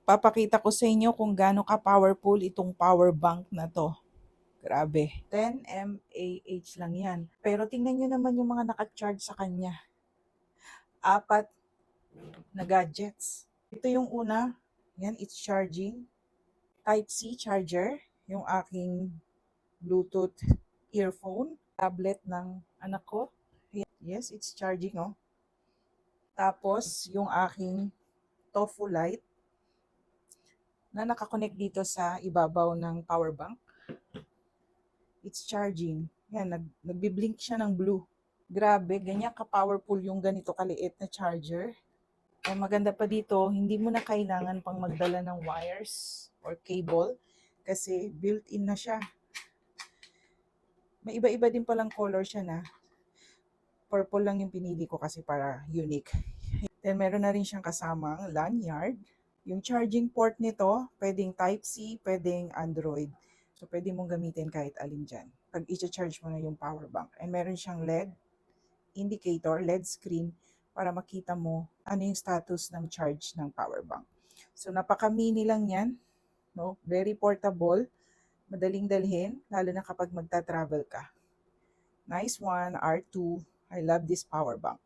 Papakita ko sa inyo kung gaano ka-powerful itong power bank na to. Grabe. 10 mAh lang yan. Pero tingnan nyo naman yung mga naka-charge sa kanya. 4 na gadgets. Ito yung una. Yan, it's charging. Type-C charger. Yung aking Bluetooth earphone. Tablet ng anak ko. Yes, it's charging, oh. Tapos, yung aking Tofu Lite na nakakonect dito sa ibabaw ng power bank. It's charging. Yan, nagbiblink siya ng blue. Grabe, ganyan ka-powerful yung ganito kaliit na charger. Ang maganda pa dito, hindi mo na kailangan pang magdala ng wires or cable kasi built-in na siya. May iba-iba din palang color siya na. Purple lang yung pinili ko kasi para unique. Then meron na rin siyang kasamang lanyard. Yung charging port nito, pwedeng Type-C, pwedeng Android. So, pwede mong gamitin kahit alin dyan. Pag i-charge mo na yung power bank. And meron siyang LED indicator, LED screen, para makita mo ano yung status ng charge ng power bank. So, napaka-mini lang yan. No? Very portable. Madaling dalhin, lalo na kapag magta-travel ka. Nice one, R2. I love this power bank.